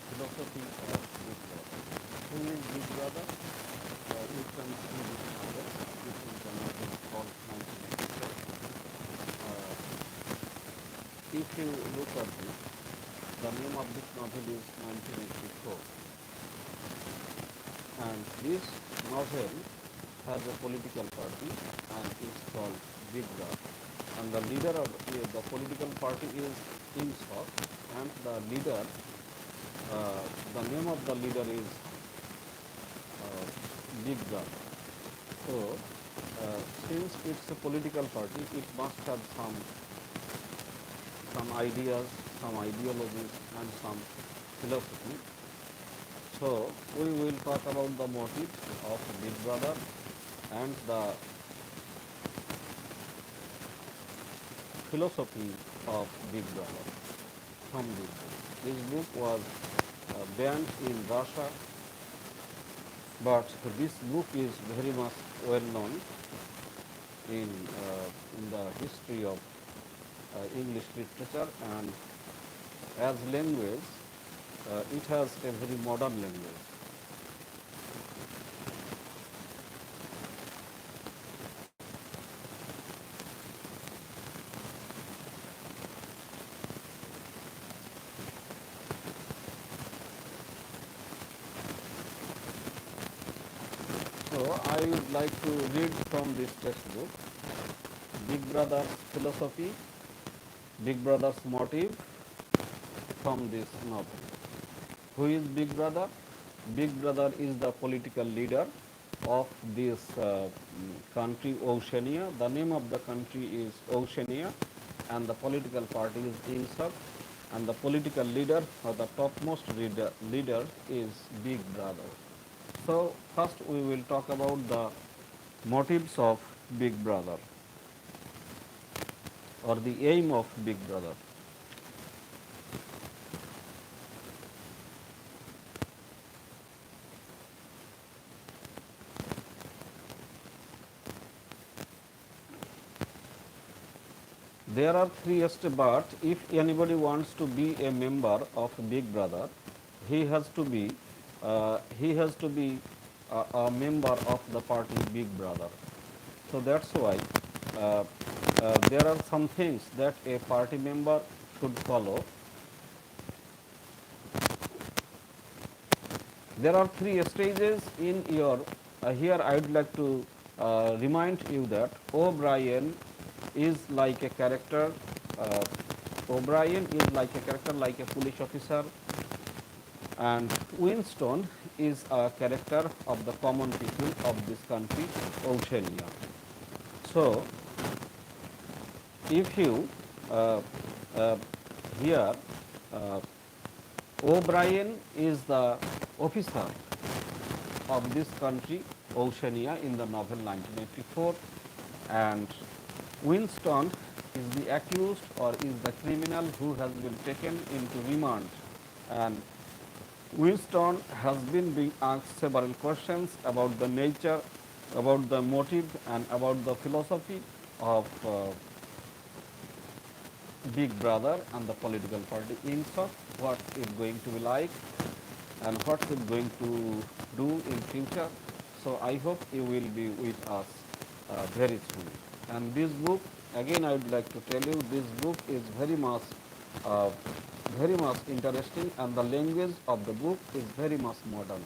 philosophy of Big Brother. Who is Big Brother? You can see this novel. This is the novel called 1984. If you look at this, the name of this novel is 1984, and this novel has a political party and is called Big Brother. And the leader of the political party is INSOC, and the name of the leader is Big Brother. So, since it's a political party, it must have some ideas, some ideologies, and some philosophy. So, we will talk about the motives of Big Brother and the philosophy of Big Brother from this book. This book was banned in Russia, but this book is very much well known in the history of English literature, and as language, it has a very modern language. So I would like to read from this textbook, Big Brother's philosophy, Big Brother's motive from this novel. Who is Big Brother? Big Brother is the political leader of this country, Oceania. The name of the country is Oceania, and the political party is INSOC, and the political leader or the topmost leader is Big Brother. So first we will talk about the motives of Big Brother or the aim of Big Brother. There are three steps, but if anybody wants to be a member of Big Brother, he has to be a member of the party Big Brother. So that's why there are some things that a party member should follow. There are three stages in your. Here I would like to remind you that O'Brien is like a character. O'Brien is like a character, like a police officer, and Winston is a character of the common people of this country, Oceania. So, if you here O'Brien is the officer of this country, Oceania, in the novel 1984, and Winston is the accused or is the criminal who has been taken into remand, and Winston has been being asked several questions about the nature, about the motive, and about the philosophy of Big Brother and the political party INSOC, what it's going to be like and what it's going to do in future. So I hope you will be with us very soon. And this book, again I would like to tell you, this book is very much interesting, and the language of the book is very much modern.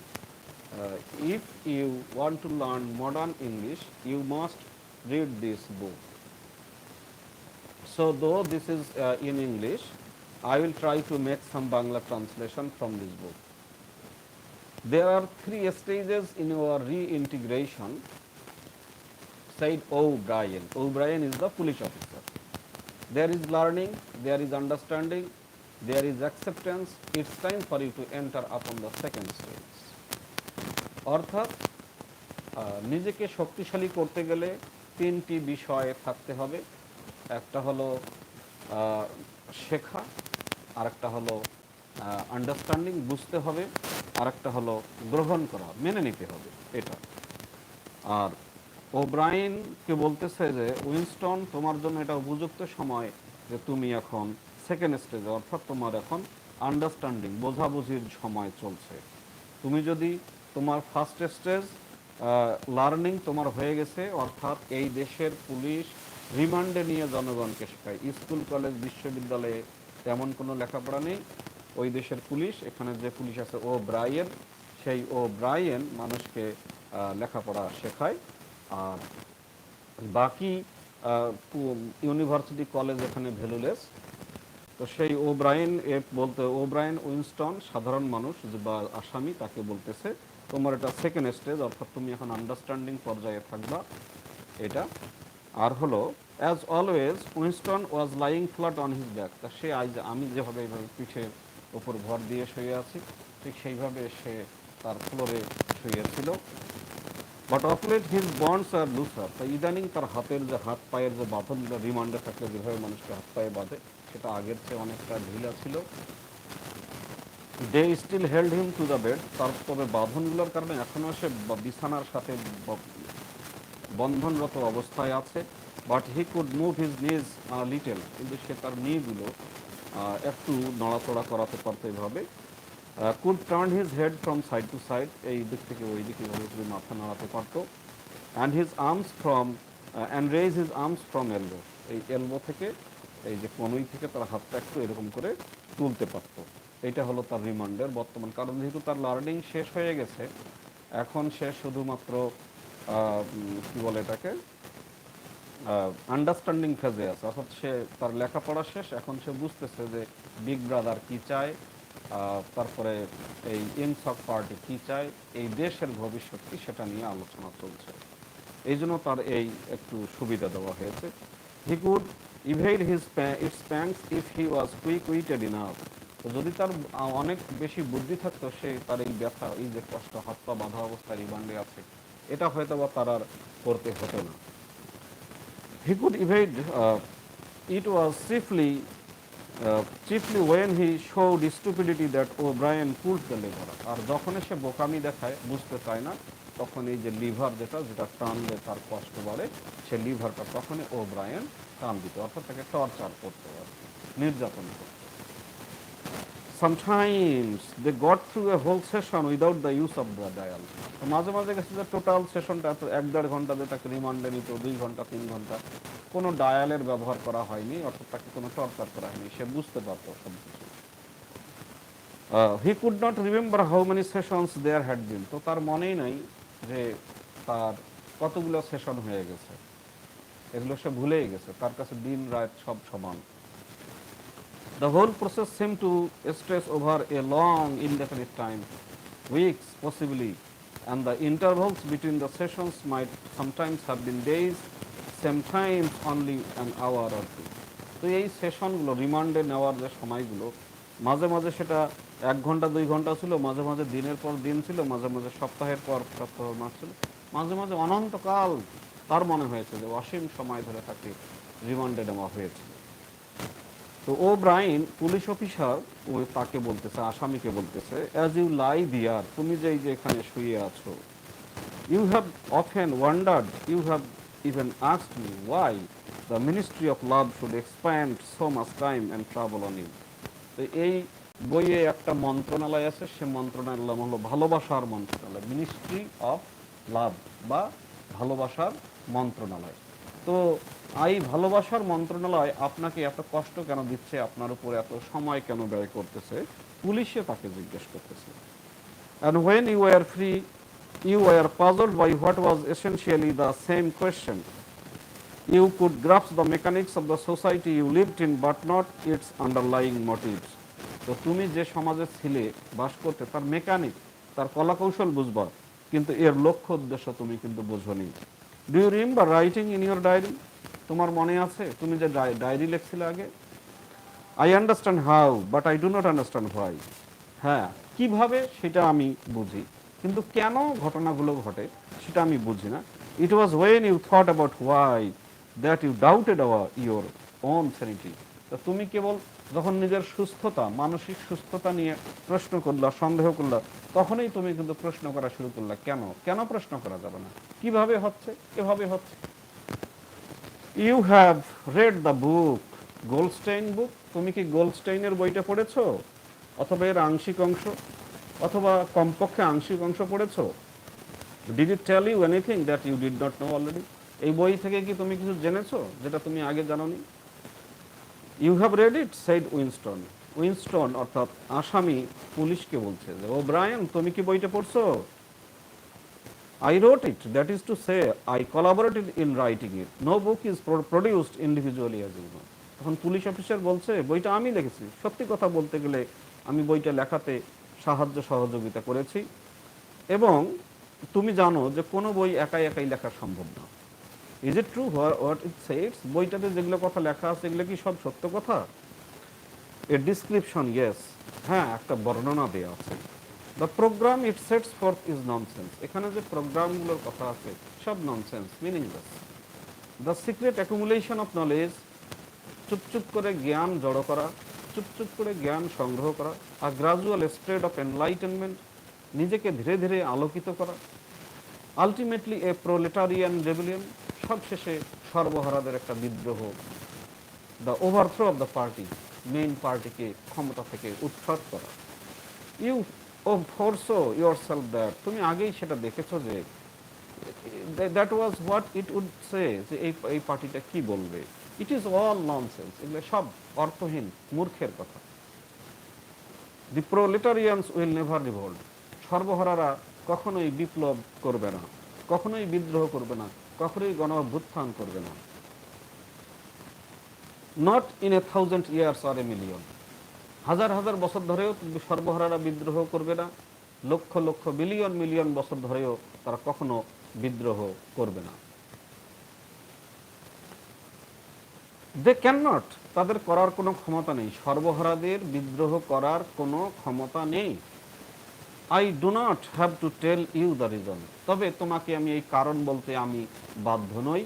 If you want to learn modern English, you must read this book. So though this is in English, I will try to make some Bangla translation from this book. There are three stages in your reintegration, said O'Brien. O'Brien is the police officer. There is learning, there is understanding, there is acceptance. It's time for you to enter upon the second stage. অর্থাৎ নিজেকে শক্তিশালী করতে গেলে তিনটি বিষয় থাকতে হবে। একটা হলো শেখা, আরেকটা হলো আন্ডারস্ট্যান্ডিং, বুঝতে হবে, আরেকটা হলো গ্রহণ করা, মেনে নিতে হবে এটা। আর ওব্রায়েনকে বলতেছে যে উইনস্টন, তোমার জন্য এটা উপযুক্ত সময় যে তুমি এখন সেকেন্ড স্টেজে, অর্থাৎ তোমার এখন আন্ডারস্ট্যান্ডিং, বোঝাবুঝির সময় চলছে। তুমি যদি তোমার ফার্স্ট স্টেজ লার্নিং তোমার হয়ে গেছে, অর্থাৎ এই দেশের পুলিশ রিমান্ডে নিয়ে জনগণকে শেখায়। স্কুল কলেজ বিশ্ববিদ্যালয়ে তেমন কোনো লেখাপড়া নেই। ওই দেশের পুলিশ, এখানে যে পুলিশ আছে ও ব্রায়েন, সেই ও ব্রায়েন মানুষকে লেখাপড়া শেখায়। আর বাকি ইউনিভার্সিটি কলেজ এখানে ভ্যালুলেস। তো সেই ওব্রায়েন বলতে ওব্রায়েন উইনস্টন সাধারণ মানুষ বা আসামি, তাকে বলতেছে তোমার এটা সেকেন্ড স্টেজ, অর্থাৎ তুমি এখন আন্ডারস্ট্যান্ডিং পর্যায়ে থাকবা এটা। আর হলো as always Winston was lying flat on his back. তা সে আমি যেভাবে এইভাবে পিঠের ওপর ভর দিয়ে শুয়ে আছি, ঠিক সেইভাবে সে তার ফ্লোরে শুয়েছিল। But of late his bonds are looser. তাই ইদানিং তার হাতের যে হাত পায়ের যে বাঁধনগুলো রিমান্ডে থাকলে যেভাবে মানুষকে হাত পায়ে বাঁধে, সেটা আগের চেয়ে অনেকটা ঢিলা ছিল। They still held him to the bed. তার তবে বাঁধনগুলোর কারণে এখনও সে বিছানার সাথে বন্ধনরত অবস্থায় আছে। But he could move his knees little, কিন্তু সে তার নিগুলো একটু নড়াচড়া করাতে পারতো এভাবে। Could turn his head from side to side, এই দিক থেকে ওই দিকে এভাবে মাথা নাড়াতে পারতো। And his arms from and raise his arms from elbow, এই এলবো থেকে, এই যে কনুই থেকে তার হাতটা একটু এরকম করে তুলতে পারত। এইটা হলো তার রিমান্ডের বর্তমান। কারণ যেহেতু তার লার্নিং শেষ হয়ে গেছে, এখন সে শুধুমাত্র কি বলে এটাকে আন্ডারস্ট্যান্ডিং ফেজে আছে, অর্থাৎ সে তার লেখাপড়া শেষ, এখন সে বুঝতেছে যে বিগ ব্রাদার কি চায়, তারপরে এই ইনসফ পার্টি কি চায়, এই দেশের ভবিষ্যৎ কি, সেটা নিয়ে আলোচনা চলছে। এই জন্য তার এই একটু সুবিধা দেওয়া হয়েছে। He could avail his its pangs if he was quick witted enough. তো যদি তার অনেক বেশি বুদ্ধি থাকতো, সে তার এই ব্যথা, এই যে কষ্ট, হাত পা বাঁধা অবস্থায় রিমান্ডে আছে, এটা হয়তো বা তার আর করতে হতো না। He could evade it was chiefly when he showed stupidity that O'Brien pulled the lever. আর যখন সে বোকামি দেখায়, বুঝতে চায় না, তখন এই যে লিভার যেটা টানলে তার কষ্ট বাড়ে, সে লিভারটা তখনই ওব্রায়েন টান দিত, অর্থাৎ তাকে টর্চার করতে পারে, নির্যাতন করতে। Sometimes they got through a whole session without the use of the dial. তো মাঝে মাঝে গেছে যে টোটাল সেশনটা 1-1.5 ঘন্টা, যে তাকে রিমান্ডে নিত 2 ঘন্টা 3 ঘন্টা, কোনো ডায়ালের ব্যবহার করা হয়নি, অর্থাৎ তাকে কোনো টর্চার করা হয়নি, সে বুঝতে পারত সব কিছু। He could not remember how many sessions there had been. তো তার মনেই নাই যে তার কতগুলো সেশন হয়ে গেছে, এগুলো সে ভুলেই গেছে, তার কাছে দিন রাত সব সমান। The whole process seemed to stretch over a long, indefinite time, weeks possibly, and the intervals between the sessions might sometimes have been days, sometimes only an hour or two. তো এই সেশনগুলো, রিমান্ডে নেওয়ার যে সময়গুলো, মাঝে মাঝে সেটা 1 ঘন্টা 2 ঘন্টা ছিল, মাঝে মাঝে দিনের পর দিন ছিল, মাঝে মাঝে সপ্তাহের পর সপ্তাহ, মাস ছিল, মাঝে মাঝে অনন্তকাল তার মনে হয়েছে যে অসীম সময় ধরে তাকে রিমান্ডে নেওয়া হয়েছে। তো ওব্রায়েন পুলিশ অফিসার তাকে বলতেছে, আসামিকে বলতেছে, অ্যাজ ইউ লাই দিয়ার, তুমি যে এখানে শুয়ে আছো, you have often wondered, you have even asked me why the Ministry of Love should expend so much time and trouble on you. তো এই বইয়ে একটা মন্ত্রণালয় আছে, সে মন্ত্রণালয় হলো ভালোবাসার মন্ত্রণালয়, মিনিস্ট্রি অফ লাভ বা ভালোবাসার মন্ত্রণালয়। তো এই ভালোবাসার মন্ত্রণালয় আপনাকে এত কষ্ট কেন দিচ্ছে, আপনার উপর এত সময় কেন ব্যয় করতেছে, পুলিশে তাকে জিজ্ঞেস করতেছে। And when you were free, you were puzzled by what was essentially the same question. You could grasp the mechanics of the society you lived in, but not its underlying motives. তো তুমি যে সমাজে ছিলে, বাস করতে, তার mechanic, তার কলাকৌশল বুঝবা, কিন্তু এর লক্ষ্য উদ্দেশ্য তুমি কিন্তু বুঝোনি। Do you remember writing in your diary? তোমার মনে আছে তুমি যে ডায়েরি লিখছিলে আগে? I understand how, but I do not understand why. হ্যাঁ, কিভাবে সেটা আমি বুঝি, কিন্তু কেন ঘটনাগুলো ঘটে সেটা আমি বুঝি না। It was when you thought about why that you doubted your own sanity. তো তুমি কেবল যখন নিজের সুস্থতা, মানসিক সুস্থতা নিয়ে প্রশ্ন করলা, সন্দেহ করলা, তখনই তুমি কিন্তু প্রশ্ন করা শুরু করলা, কেন কেন প্রশ্ন করা যাবে না, কিভাবে হচ্ছে, এভাবে হচ্ছে। You have read the book Goldstein book, তুমি কি গোল্ডস্টেইনের বইটা পড়েছো? অথবা এর আংশিক অংশ, অথবা কমপক্ষে আংশিক অংশ পড়েছো? Did it tell you anything that you did not know already? এই বই থেকে কি তুমি কিছু জেনেছো যেটা তুমি আগে জানোনি? You have read it, said Winston. Winston অর্থাৎ আসামি পুলিশকে বলছে যে, ও ব্রায়ান, তুমি কি বইটা পড়ছো? I wrote it, that is to say, I collaborated in writing it. No book is produced individually, as you know. তখন পুলিশ অফিসার বলছে, বইটা আমি লিখেছি। সত্যি কথা বলতে গেলে আমি বইটা লেখাতে সাহায্য সহযোগিতা করেছি, এবং তুমি জানো যে কোনো বই একাই একাই লেখা সম্ভব না। Is it true what it সেডস? বইটাতে যেগুলো কথা লেখা আছে এগুলো কি সব সত্য কথা? এ ডিসক্রিপশন, ইয়েস, হ্যাঁ, একটা বর্ণনা দেওয়া আছে। The programme it sets forth is nonsense. এখানে যে প্রোগ্রামগুলোর কথা আছে সব nonsense, meaningless. The secret accumulation of knowledge, চুপচুপ করে জ্ঞান জড়ো করা, চুপচুপ করে জ্ঞান সংগ্রহ করা। আর গ্রাজুয়াল স্প্রেড অফ এনলাইটেনমেন্ট, নিজেকে ধীরে ধীরে আলোকিত করা। আলটিমেটলি এ প্রোলেটারিয়ান রেবেলিয়ন, সবশেষে সর্বহারাদের একটা বিদ্রোহ। The overthrow of the party, main পার্টিকে ক্ষমতা থেকে উৎখাত করা। ইউ ও ফোরসো ইয়োরসেলফ দ্যাট, তুমি আগেই সেটা দেখেছো যে that was what it would say, যে এই পার্টিটা কি বলবে। ইট ইজ অল ননসেন্স, এগুলো সব অর্থহীন মূর্খের কথা। দি প্রোলেটারিয়ানস উইল নেভার রিভোল্ট, সর্বহারারা কখনোই বিপ্লব করবে না, কখনোই বিদ্রোহ করবে না, কখনোই গণ অভ্যুত্থান করবে না। Not in a 1000 years or a million, হাজার হাজার বছর ধরেও সর্বহারারা বিদ্রোহ করবে না, লক্ষ লক্ষ বিলিয়ন মিলিয়ন বছর ধরেও তারা কখনো বিদ্রোহ করবে না। দে ক্যান নট, তাদের করার কোনো ক্ষমতা নেই, সর্বহারাদের বিদ্রোহ করার কোনো ক্ষমতা নেই। I do not have to tell you the reason, তবে তোমাকে আমি এই কারণ বলতে আমি বাধ্য নই।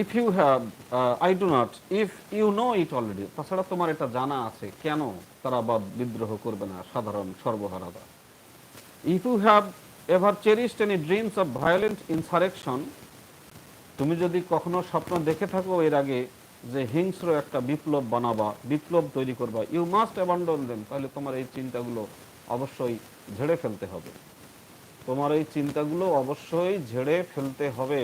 If you have, I do not, if you know it already, তাছাড়া তোমার এটা জানা আছে কেন তারা বিদ্রোহ করবে না সাধারণ সর্বহারারা। If you have ever cherished any dreams of violent insurrection, তুমি যদি কখনো স্বপ্ন দেখে থাকো এর আগে যে হিংস্র একটা বিপ্লব বানাবা, বিপ্লব তৈরি করবা, ইউ মাস্ট অ্যাবান্ডন দেম, তাহলে তোমার এই চিন্তাগুলো অবশ্যই ঝেড়ে ফেলতে হবে। তোমার এই চিন্তাগুলো অবশ্যই ঝেড়ে ফেলতে হবে।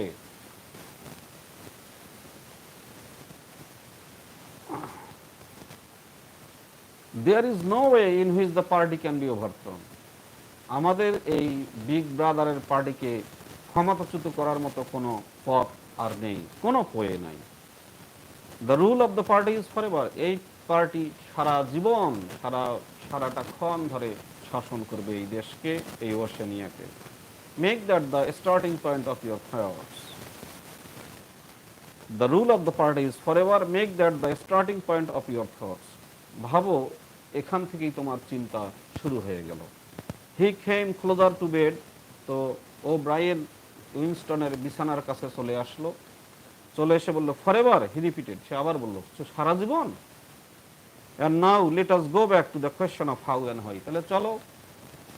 There is no way in which the party can be overthrown, আমাদের এই বিগ ব্রাদারের পার্টিকে ক্ষমতাচ্যুত করার মতো কোনো পথ আর নেই, কোনো ওয়ে নাই। The rule of the party is forever, এই পার্টি সারা জীবন, সারাটা ক্ষণ ধরে শাসন করবে এই দেশকে, এই ওশেনিয়াকে। Make that the starting point of your thoughts, the rule of the party is forever, make that the starting point of your thoughts, ভাবো এখান থেকেই তোমার চিন্তা শুরু হয়ে গেল। He came closer to bed, তো ও ব্রায়েন উইনস্টনের বিছানার কাছে চলে আসলো, চলে এসে বলল ফরএভার, হি রিপিটেড, সে আবার বলল সারা জীবন। And now let us go back to the question of how and why, তাহলে চলো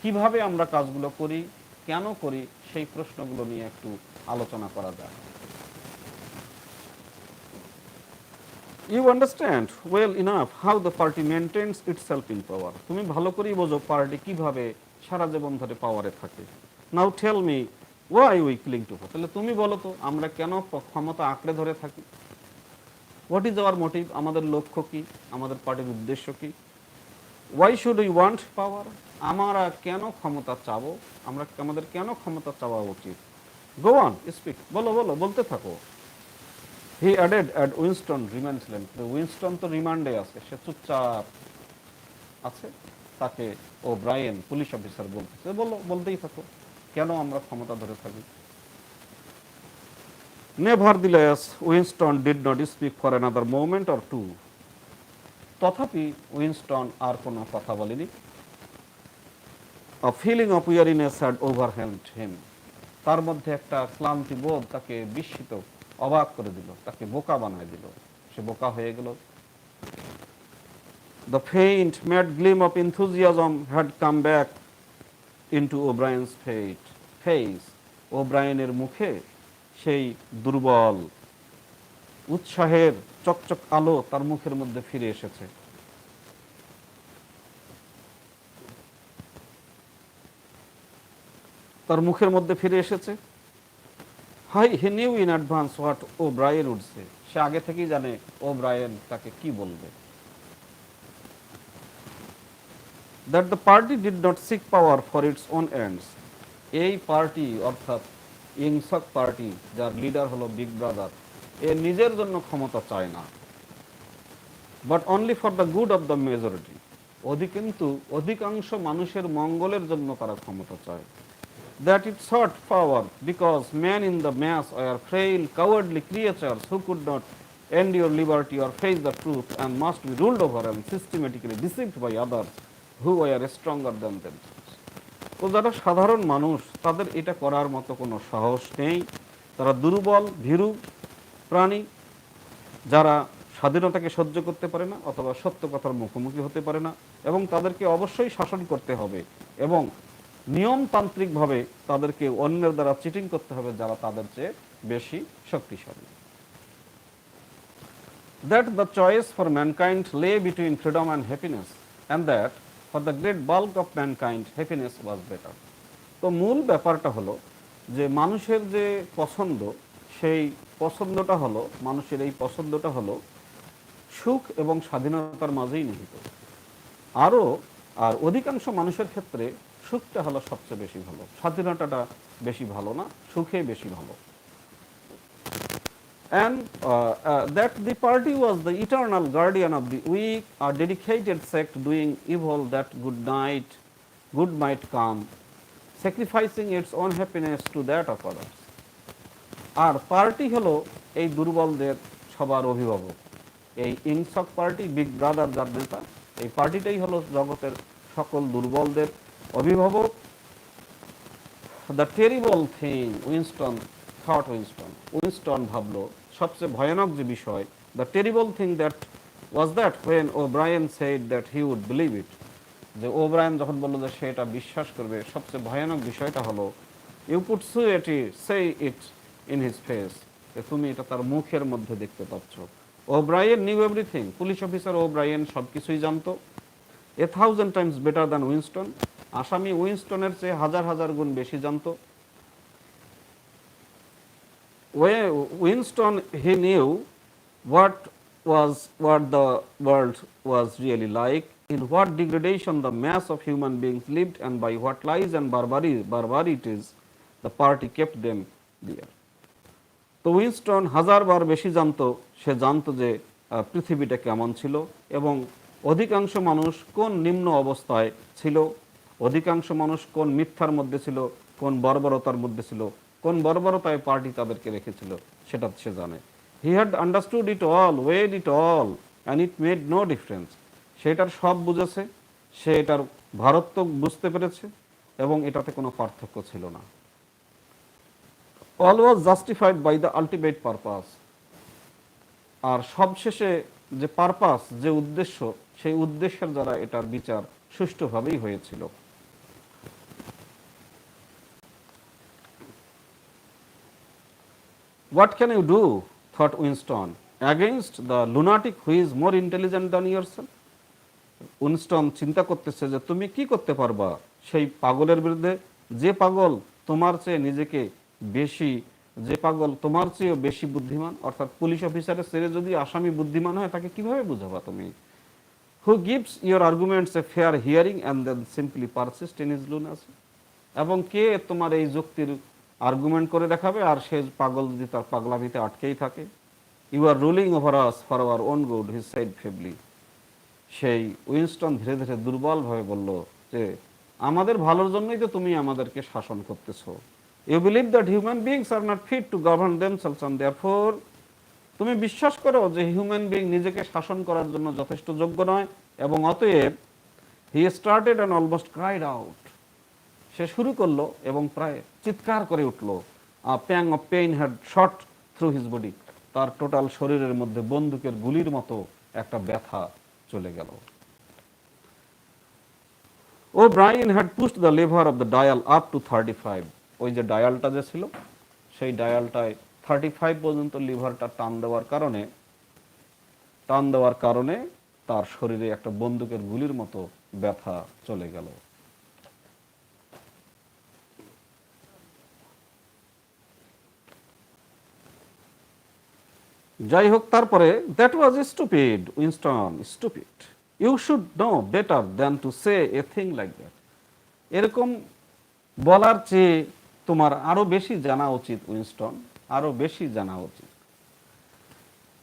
কিভাবে আমরা কাজগুলো করি, কেন করি, সেই প্রশ্নগুলো নিয়ে একটু আলোচনা করা যায়। You understand well enough how the party maintains itself in power, তুমি ভালো করেই বোঝো পার্টি কিভাবে সারা জীবন ধরে পাওয়ারে থাকে। Now tell me why we cling to, তাহলে তুমি বলো তো আমরা কেন ক্ষমতা আঁকড়ে ধরে থাকি। হোয়াট ইজ আওয়ার মোটিভ, আমাদের লক্ষ্য কি, আমাদের পার্টির উদ্দেশ্য কি। ওয়াই শুড উই ওয়ান্ট পাওয়ার, আমরা কেন ক্ষমতা চাবো, আমাদের কেন ক্ষমতা চাওয়া উচিত। গো অন স্পিক, বলো বলো, বলতে থাকো। He added at Winston remand ছিলেন, উইনস্টন তো রিমান্ডে আছে, সে চুপচাপ আছে, তাকে ও ব্রায়েন পুলিশ অফিসার বলতেছে বলো, বলতেই থাকো কেন আমরা ক্ষমতা ধরে থাকি। Nevertheless Winston did not speak for another moment or two, তথাপি উইনস্টন আর কোনো কথা বলেনি। A feeling of weariness had overwhelmed him, তার মধ্যে একটা ক্লান্তি বোধ তাকে বিস্মিত, অবাক করে দিল, তাকে বোকা বানায় দিল, সে বোকা হয়ে গেল। The faint mad gleam of enthusiasm had come back into O'Brien's face, ওব্রায়েনের মুখে সেই দুর্বল উৎসাহের চকচক আলো তার মুখের মধ্যে ফিরে এসেছে। তার মুখের মধ্যে ফিরে এসেছে। He knew in advance what O'Brien would say, সে আগে থেকেই জানে ও ব্রায়েন তাকে কি বলবে। That the party did not seek power for its own ends, এই পার্টি অর্থাৎ ইংসক পার্টি, যার লিডার হলো বিগ ব্রাদার, এ নিজের জন্য ক্ষমতা চায় না, but only for the good of the majority, কিন্তু অধিকাংশ মানুষের মঙ্গলের জন্য তারা ক্ষমতা চায়। That it sought power because men in the mass were frail, cowardly creatures who could not endure liberty or face the truth and must be ruled over and systematically deceived by others who were stronger than themselves. তো যারা সাধারণ মানুষ তাদের এটা করার মতো কোনো সাহস নেই, তারা দুর্বল ভীরু প্রাণী, যারা স্বাধীনতাকে সহ্য করতে পারে না অথবা সত্য কথার মুখোমুখি হতে পারে না, এবং তাদেরকে অবশ্যই শাসন করতে হবে এবং নিয়মতান্ত্রিকভাবে তাদেরকে অন্যের দ্বারা চিটিং করতে হবে যারা তাদের চেয়ে বেশি শক্তিশালী। That the choice for mankind lay between freedom and happiness, and that for the great bulk of mankind happiness was better. তো মূল ব্যাপারটা হলো যে মানুষের যে পছন্দ, সেই পছন্দটা হলো, মানুষের এই পছন্দটা হলো সুখ এবং স্বাধীনতার মাঝেই নিহিত। আর অধিকাংশ মানুষের ক্ষেত্রে সুখটা হলো সবচেয়ে বেশি ভালো, স্বাধীনতাটা বেশি ভালো না, সুখে বেশি ভালো। And that the party was the eternal guardian of the weak, a dedicated sect doing evil that good might come, sacrificing its own happiness to that of others. আর পার্টি হলো এই দুর্বলদের সবার অভিভাবক। এই ইংসক পার্টি, বিগ ব্রাদার যার নেতা, এই পার্টিটাই হলো জগতের সকল দুর্বলদের অভিভাবক। দ্য টেরিবল থিং উইনস্টন ভাবলো সবচেয়ে ভয়ানক যে বিষয়, the terrible thing that was that when O'Brien said that he would believe it, যে ও ব্রায়েন যখন বললো যে সে এটা বিশ্বাস করবে, সবচেয়ে ভয়ানক বিষয়টা হলো you could see it in his face, তুমি এটা তার মুখের মধ্যে দেখতে পাচ্ছ। O'Brien knew everything, police officer O'Brien সব কিছুই জানতো। 1000 times বেটার দ্যান উইনস্টন, আসামি উইনস্টনের চেয়ে হাজার হাজার গুণ বেশি জানতো। Winston he knew what the world was really like, in what degradation the mass of human beings lived, and by what lies and barbarities the party kept them there. তো Winston হাজারবার বেশি জানতো, সে জানতো যে পৃথিবীটা কেমন ছিল এবং অধিকাংশ মানুষ কোন নিম্ন অবস্থায় ছিল, অধিকাংশ মানুষ কোন মিথ্যার মধ্যে ছিল, কোন বর্বরতার মধ্যে ছিল, কোন বর্বরতায় পার্টি তাদেরকে রেখেছিল, সেটা সে জানে। He had understood it all, weighed it all, and it made no difference, সেটার সব বুঝেছে, সে এটার ভারত্ব বুঝতে পেরেছে এবং এটাতে কোনো পার্থক্য ছিল না। All was justified by the ultimate purpose, আর সবশেষে যে পারপাস, যে উদ্দেশ্য, সেই উদ্দেশ্যের দ্বারা এটার বিচার সুষ্ঠুভাবেই হয়েছিল। What can you do, thought Winston, against the lunatic who is more intelligent than yourself? Winston চিন্তা করতেছে যে তুমি কি করতে পারবা সেই পাগলের বিরুদ্ধে, যে পাগল তোমার চেয়ে নিজেকে বেশি, যে পাগল তোমার চেয়ে বেশি বুদ্ধিমান, অর্থাৎ পুলিশ অফিসারের চেয়ে যদি আসামি বুদ্ধিমান হয় তাকে কিভাবে বুঝাবা তুমি? Who gives your arguments a fair hearing and then simply persist in his lunacy? এবং কে তোমার এই যুক্তির আর্গুমেন্ট করে দেখাবে আর সে পাগল যদি তার পাগলামিতে আটকেই থাকে? You are ruling over us for our own good, he said feebly. সেই উইনস্টন ধীরে ধীরে দুর্বলভাবে বলল যে আমাদের ভালোর জন্যই তো তুমি আমাদেরকে শাসন করতেছো। You believe that human beings are not fit to govern themselves, and therefore, তুমি বিশ্বাস করো যে হিউম্যান বিং নিজেকে শাসন করার জন্য যথেষ্ট যোগ্য নয়, এবং অতএব he started and almost cried out, সে শুরু করলো এবং প্রায় চিৎকার করে উঠল। Pang of pain had shot through his body, তার টোটাল শরীরের মধ্যে বন্দুকের গুলির মতো একটা ব্যথা চলে গেল। O'Brien had pushed the lever of the dial up to 35, ওই যে ডায়ালটা যে ছিল সেই ডায়ালটায় 35 পর্যন্ত লিভারটা টান দেওয়ার কারণে তার শরীরে একটা বন্দুকের গুলির মতো ব্যথা চলে গেল। যাই হোক, তারপরে that was stupid Winston, stupid, you should know better than to say a thing like that. এরকম বলার চেয়ে তোমার আরো বেশি জানা উচিত উইনস্টন, আরো বেশি জানা উচিত।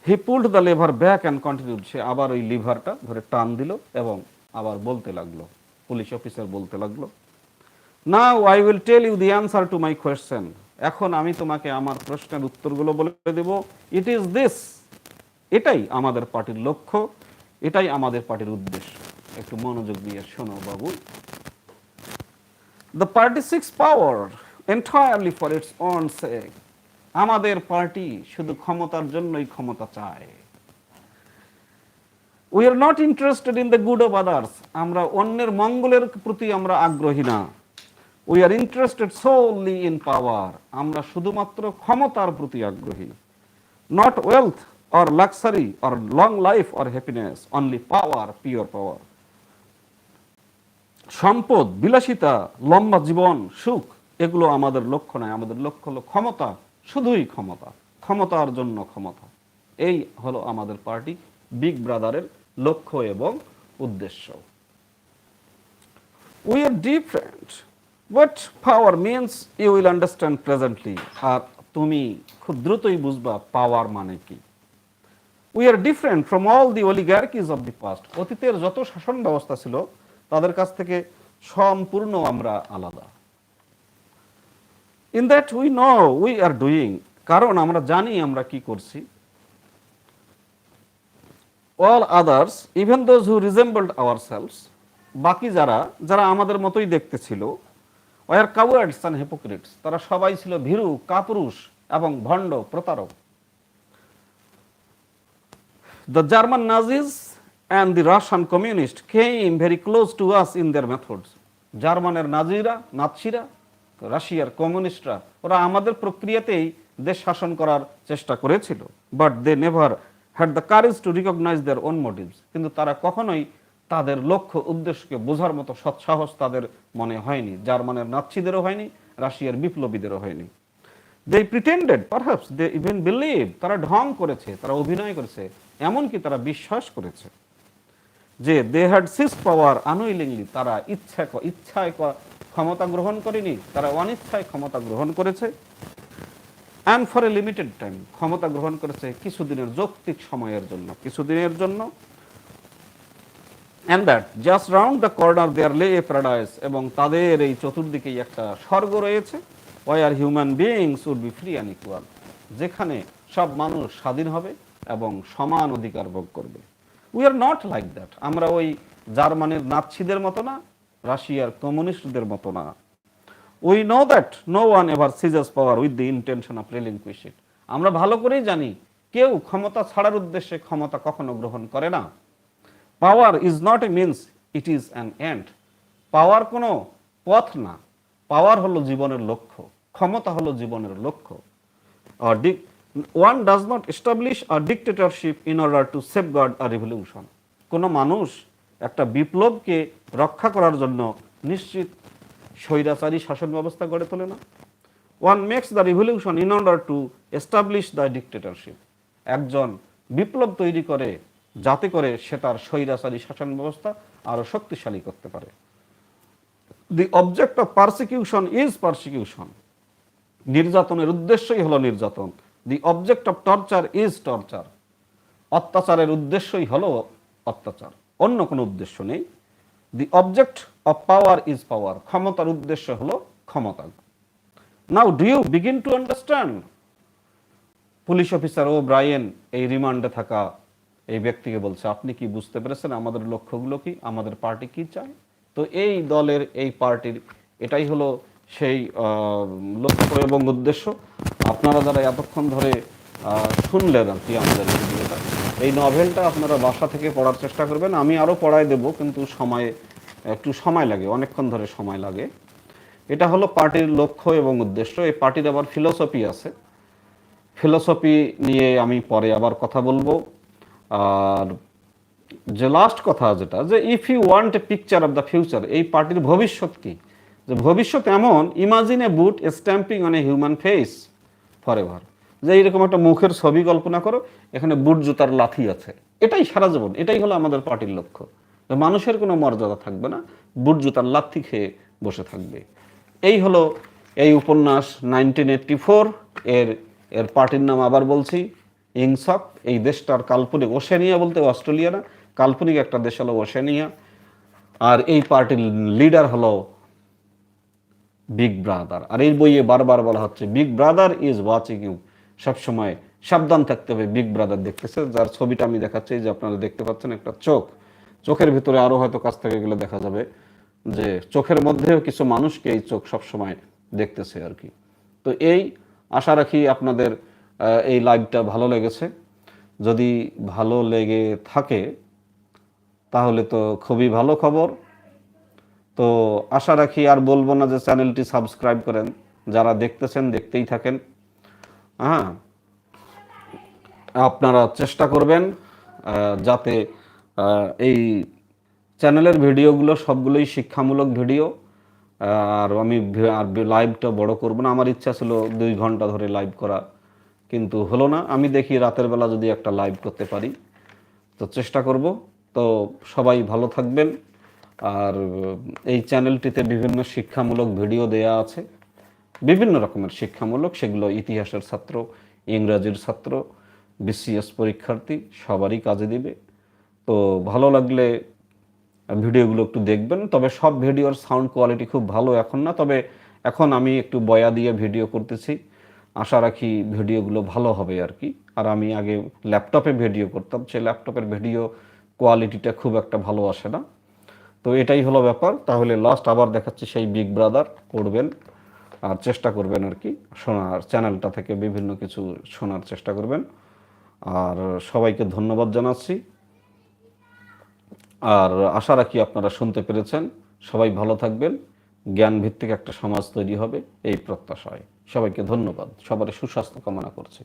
He pulled the lever back and continued, সে আবার ওই লিভারটা ধরে টান দিল এবং আবার বলতে লাগলো, পুলিশ অফিসার বলতে লাগলো, now I will tell you the answer to my question, এখন আমি তোমাকে আমার প্রশ্নের উত্তরগুলো বলে দেব। ইট ইজ দিস, এটাই আমাদের পার্টির লক্ষ্য, এটাই আমাদের পার্টির উদ্দেশ্য। একটু মনোযোগ দিয়ে শোনো বাবু। The party seeks power entirely for its own sake, আমাদের পার্টি শুধু ক্ষমতার জন্যই ক্ষমতা চায়। We are not interested in the good of others, আমরা অন্যের মঙ্গলের প্রতি আমরা আগ্রহী না। We are interested solely in power, আমরা শুধুমাত্র ক্ষমতার প্রতি আগ্রহী। Not wealth or luxury or long life or happiness, only power, pure power. সম্পদ, বিলাসিতা, লম্বা জীবন, সুখ, এগুলো আমাদের লক্ষ্য নয়। আমাদের লক্ষ্য হলো ক্ষমতা, শুধুই ক্ষমতা, ক্ষমতার জন্য ক্ষমতা। এই হলো আমাদের পার্টি বিগ ব্রাদারের লক্ষ্য এবং উদ্দেশ্য। We are different, but power means you will understand presently, আর তুমি খুব দ্রুতই বুঝবা পাওয়ার মানে কি। We are different from all the oligarchies of the past, অতীতের যত শাসন ব্যবস্থা ছিল তাদের কাছ থেকে সম্পূর্ণ আমরা আলাদা। In that we know we are doing, কারণ আমরা জানি আমরা কি করছি। All others, even those who resembled ourselves, বাকি যারা যারা আমাদের মতোই দেখতে ছিল, ওয়ার কাওয়ার্ডস অ্যান্ড হিপোক্রিটস, তারা সবাই ছিল ভীরু, কাপুরুষ এবং ভণ্ড, প্রতারক। The German Nazis and the Russian communists came very close to us in their methods. জার্মানের নাৎসিরা, রাশিয়ার কমিউনিস্টরা, ওরা আমাদের প্রক্রিয়াতেই দেশ শাসন করার চেষ্টা করেছিল। But they never had the courage to recognise their own motives, কিন্তু তারা কখনোই তাদের লক্ষ্য উদ্দেশ্যকে বোঝার মতো সৎসাহস তাদের মনে হয়নি। জার্মানের নাৎসিদেরও হয়নি, রাশিয়ার বিপ্লবীদেরও হয়নি। They pretended, perhaps they even believe, তারা ঢং করেছে, তারা অভিনয় করেছে, এমনকি তারা বিশ্বাস করেছে যে they had seized power unwillingly, তারা ইচ্ছায় ক্ষমতা গ্রহণ করেনি, তারা অনিচ্ছায় ক্ষমতা গ্রহণ করেছে। And for a limited time, ক্ষমতা গ্রহণ করেছে কিছুদিনের যৌক্তিক সময়ের জন্য, কিছুদিনের জন্য। And that just round the corner there lay a paradise, এবং তাদের এই চতুর্দিকেই একটা স্বর্গ রয়েছে। Where human beings would be free and equal, যেখানে সব মানুষ স্বাধীন হবে এবং সমান অধিকার ভোগ করবে। We are not like that, আমরা ওই জার্মানির নাৎসিদের মতো না, রাশিয়ার কমিউনিস্টদের মতো না। We know that no one ever seizes power with the intention of relinquish it, আমরা ভালো করেই জানি কেউ ক্ষমতা ছাড়ার উদ্দেশ্যে ক্ষমতা কখনো গ্রহণ করে না। Power is not a means, it is an end, power কোনো পথ না, পাওয়ার হলো জীবনের লক্ষ্য, ক্ষমতা হলো জীবনের লক্ষ্য। One does not establish a dictatorship in order two safeguard a revolution, কোনো মানুষ একটা বিপ্লবকে রক্ষা করার জন্য নিশ্চিত স্বৈরাচারী শাসন ব্যবস্থা গড়ে তোলে না। One makes the revolution in order to establish the dictatorship, একজন বিপ্লব তৈরি করে যাতে করে সে তার স্বৈরাচারী শাসন ব্যবস্থা আরো শক্তিশালী করতে পারে। The object of persecution is persecution, নির্যাতনের উদ্দেশ্যই হলো নির্যাতন। The object of torture is torture, অত্যাচারের উদ্দেশ্যই হলো অত্যাচার, অন্য কোনো উদ্দেশ্য নেই। The object of power is power, ক্ষমতার উদ্দেশ্য হলো ক্ষমতা। Now do you begin to understand, police officer O'Brien এই রিমান্ডে থাকা এই ব্যক্তিকে বলছে, আপনি কি বুঝতে পেরেছেন আমাদের লক্ষ্যগুলো কি, আমাদের পার্টি কি চায়? তো এই দলের, এই পার্টির এটাই হলো সেই লক্ষ্য এবং উদ্দেশ্য। আপনারা যারা এতক্ষণ ধরে শুনলেন আর কি আমাদের ভিডিওটা, এই নভেলটা আপনারা বাসা থেকে পড়ার চেষ্টা করবেন। আমি আরও পড়ায় দেব, কিন্তু একটু সময় লাগে, অনেকক্ষণ ধরে সময় লাগে। এটা হলো পার্টির লক্ষ্য এবং উদ্দেশ্য। এই পার্টির আবার ফিলোসফি আছে, ফিলোসফি নিয়ে আমি পরে আবার কথা বলবো। আর যে লাস্ট কথা যেটা, যে if you want a picture of the future, এই পার্টির ভবিষ্যৎ কি, যে ভবিষ্যৎ এমন, imagine a boot stamping on a human face for ever, যে এইরকম একটা মুখের ছবি কল্পনা করো, এখানে বুট জুতার লাথি আছে, এটাই সারা জীবন, এটাই হলো আমাদের পার্টির লক্ষ্য। মানুষের কোনো মর্যাদা থাকবে না, বুট জুতার লাথি খেয়ে বসে থাকবে। এই হলো এই উপন্যাস 1984 এর এর পার্টির নাম আবার বলছি, ইংসক। এই দেশটার কাল্পনিক, ওশেনিয়া বলতে অস্ট্রেলিয়া না, কাল্পনিক একটা দেশ হলো ওশেনিয়া। আর এই পার্টির লিডার হলো বিগ ব্রাদার। আর এই বইয়ে বারবার বলা হচ্ছে Big Brother is watching you, সবসময় সাবধান থাকতে হবে, বিগ ব্রাদার দেখতেছে। যার ছবিটা আমি দেখাচ্ছি, যে আপনারা দেখতে পাচ্ছেন একটা চোখ, চোখের ভিতরে আরো হয়তো কাছ থেকে গেলে দেখা যাবে যে চোখের মধ্যেও কিছু মানুষকে এই চোখ সবসময় দেখতেছে আর কি। তো এই আশা রাখি আপনাদের এই লাইভটা ভালো লেগেছে। যদি ভালো লেগে থাকে তাহলে তো খুবই ভালো খবর। তো আশা রাখি, আর বলবো না যে চ্যানেলটি সাবস্ক্রাইব করেন, যারা দেখতেছেন দেখতেই থাকেন। হ্যাঁ, আপনারা চেষ্টা করবেন যাতে এই চ্যানেলের ভিডিওগুলো সবগুলোই শিক্ষামূলক ভিডিও। আর আমি আর লাইভটা বড় করব না, আমার ইচ্ছা ছিল 2 ঘন্টা ধরে লাইভ করা, কিন্তু হলো না। আমি দেখি রাতের বেলা যদি একটা লাইভ করতে পারি, তো চেষ্টা করব। তো সবাই ভালো থাকবেন। আর এই চ্যানেলটিতে বিভিন্ন শিক্ষামূলক ভিডিও দেয়া আছে, বিভিন্ন রকমের শিক্ষামূলক, সেগুলো ইতিহাসের ছাত্র, ইংরাজির ছাত্র, বিসিএস পরীক্ষার্থী সবারই কাজে দিবে। তো ভালো লাগলে ভিডিওগুলো একটু দেখবেন। তবে সব ভিডিওর সাউন্ড কোয়ালিটি খুব ভালো এখন না, তবে এখন আমি একটু বয়া দিয়ে ভিডিও করতেছি, আশা রাখি ভিডিওগুলো ভালো হবে আর কি। আর আমি আগে ল্যাপটপে ভিডিও করতাম, সেই ল্যাপটপের ভিডিও কোয়ালিটিটা খুব একটা ভালো আসে না। তো এটাই হলো ব্যাপার। তাহলে লাস্ট আবার দেখাচ্ছি, সেই বিগ ব্রাদার পড়বেন আর চেষ্টা করবেন আর কি শোনার, চ্যানেলটা থেকে বিভিন্ন কিছু শোনার চেষ্টা করবেন। আর সবাইকে ধন্যবাদ জানাচ্ছি। আর আশা রাখি আপনারা শুনতে পেরেছেন। সবাই ভালো থাকবেন, জ্ঞান ভিত্তিক একটা সমাজ তৈরি হবে এই প্রত্যাশায়। সবাইকে ধন্যবাদ, সবার সুস্বাস্থ্য কামনা করছি।